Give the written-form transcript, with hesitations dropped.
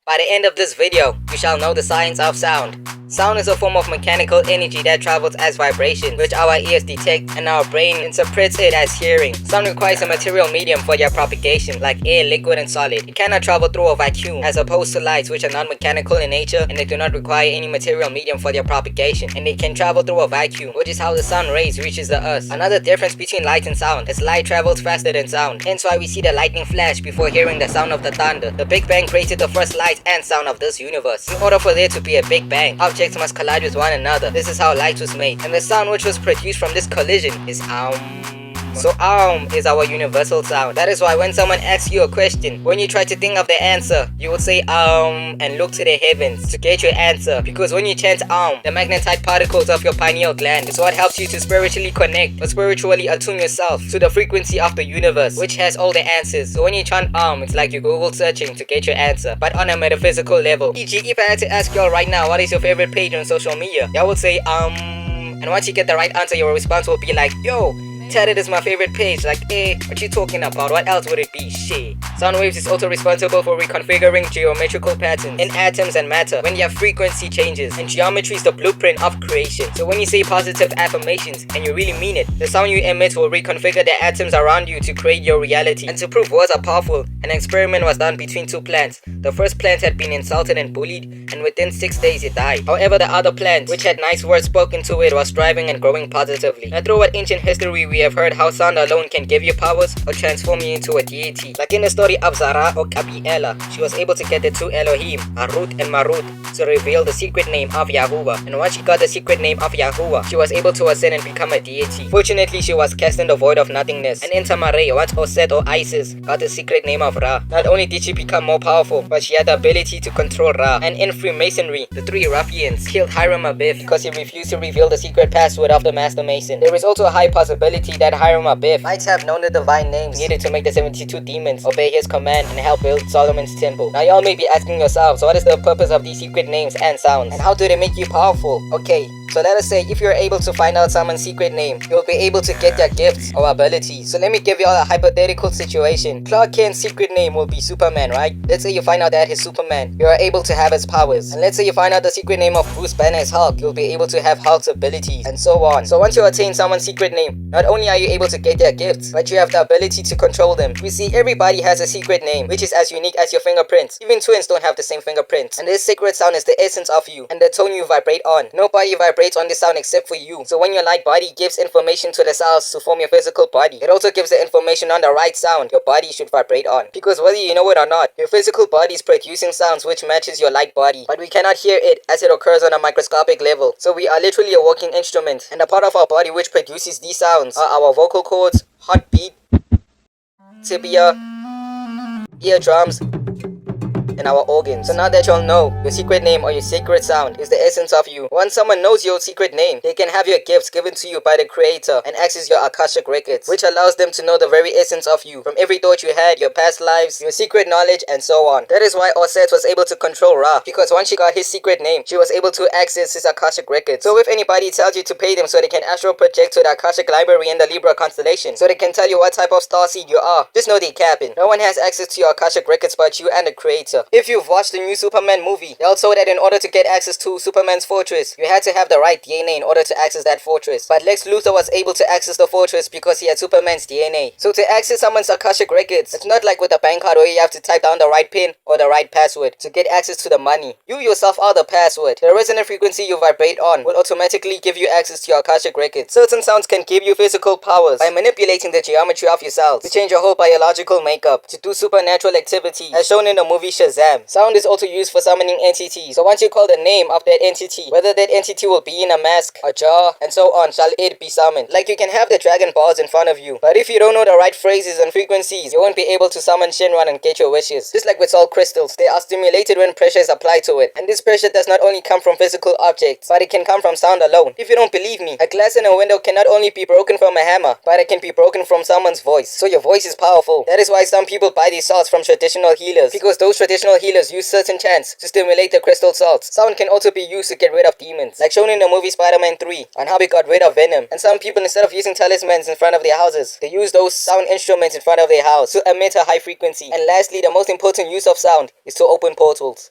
By the end of this video, you shall know the science of sound. Sound is a form of mechanical energy that travels as vibration, which our ears detect and our brain interprets it as hearing. Sound requires a material medium for their propagation, like air, liquid, and solid. It cannot travel through a vacuum, as opposed to lights, which are non-mechanical in nature and they do not require any material medium for their propagation, and they can travel through a vacuum, which is how the sun rays reaches the earth. Another difference between light and sound is light travels faster than sound, hence why we see the lightning flash before hearing the sound of the thunder. The Big Bang created the first light and sound of this universe. In order for there to be a Big Bang, objects must collide with one another. This is how light was made, and the sound which was produced from this collision is So is our universal sound. That is why when someone asks you a question, when you try to think of the answer, you would say and look to the heavens to get your answer. Because when you chant the magnetite particles of your pineal gland is what helps you to spiritually connect or spiritually attune yourself to the frequency of the universe, which has all the answers. So when you chant it's like you're Google searching to get your answer, but on a metaphysical level. E.g., if I had to ask y'all right now, what is your favorite page on social media? Y'all would say and once you get the right answer, your response will be like, yo, Tatted is my favorite page. Like, what you talking about? What else would it be? Shit. Sound waves is also responsible for reconfiguring geometrical patterns in atoms and matter when their frequency changes, and geometry is the blueprint of creation. So when you say positive affirmations and you really mean it, the sound you emit will reconfigure the atoms around you to create your reality. And to prove words are powerful, an experiment was done between two plants. The first plant had been insulted and bullied, and within 6 days it died. However, the other plant, which had nice words spoken to it, was thriving and growing positively. Now, throughout ancient history, we have heard how sound alone can give you powers or transform you into a deity. Like in the story of Zara or Kabiela, she was able to get the two Elohim, Harut and Marut, to reveal the secret name of Yahuwah. And once she got the secret name of Yahuwah, she was able to ascend and become a deity. Fortunately, she was cast in the void of nothingness. And in Tamare, once Oset or Isis got the secret name of Ra, not only did she become more powerful, but she had the ability to control Ra. And in Freemasonry, the three ruffians killed Hiram Abiff because he refused to reveal the secret password of the Master Mason. There is also a high possibility that Hiram Abiff might have known the divine names needed to make the 72 demons obey his command and help build Solomon's temple. Now y'all may be asking yourselves, what is the purpose of these secret names and sounds? And how do they make you powerful? Okay, so let us say if you're able to find out someone's secret name, you'll be able to get their gifts or abilities. So let me give y'all a hypothetical situation. Clark Kent's secret name will be Superman, right? Let's say you find out that he's Superman, you are able to have his powers. And let's say you find out the secret name of Bruce Banner is Hulk, you'll be able to have Hulk's abilities, and so on. So once you attain someone's secret name, not only are you able to get their gifts, but you have the ability to control them. You see, everybody has a secret name, which is as unique as your fingerprints. Even twins don't have the same fingerprints. And this sacred sound is the essence of you and the tone you vibrate on. Nobody vibrates on this sound except for you. So when your light body gives information to the cells to form your physical body, it also gives the information on the right sound your body should vibrate on. Because whether you know it or not, your physical body is producing sounds which matches your light body, but we cannot hear it as it occurs on a microscopic level. So we are literally a walking instrument, and the part of our body which produces these sounds are our vocal cords, heartbeat, tibia, eardrums, and our organs. So now that y'all know your secret name or your secret sound is the essence of you, once someone knows your secret name, they can have your gifts given to you by the creator and access your Akashic records, which allows them to know the very essence of you, from every thought you had, your past lives, your secret knowledge, and so on. That is why Osset was able to control Ra, because once she got his secret name, she was able to access his Akashic records. So if anybody tells you to pay them so they can astral project to the Akashic library in the Libra constellation, so they can tell you what type of starseed you are, just know they capping. No one has access to your Akashic records but you and the creator. If you've watched the new Superman movie, they also that in order to get access to Superman's fortress, you had to have the right DNA in order to access that fortress. But Lex Luthor was able to access the fortress because he had Superman's DNA. So to access someone's Akashic records, it's not like with a bank card where you have to type down the right pin or the right password to get access to the money. You yourself are the password. The resonant frequency you vibrate on will automatically give you access to your Akashic records. Certain sounds can give you physical powers by manipulating the geometry of your cells to change your whole biological makeup, to do supernatural activity as shown in the movie Shazam. Sound is also used for summoning entities. So once you call the name of that entity, whether that entity will be in a mask, a jar, and so on, shall it be summoned. Like you can have the dragon balls in front of you, but if you don't know the right phrases and frequencies, you won't be able to summon Shinran and get your wishes. Just like with salt crystals, they are stimulated when pressure is applied to it. And this pressure does not only come from physical objects, but it can come from sound alone. If you don't believe me, a glass in a window can not only be broken from a hammer, but it can be broken from someone's voice. So your voice is powerful. That is why some people buy these salts from traditional healers, because those traditional healers use certain chants to stimulate the crystal salts. Sound can also be used to get rid of demons, like shown in the movie Spider-Man 3, on how we got rid of Venom. And some people, instead of using talismans in front of their houses, they use those sound instruments in front of their house to emit a high frequency. And lastly, the most important use of sound is to open portals.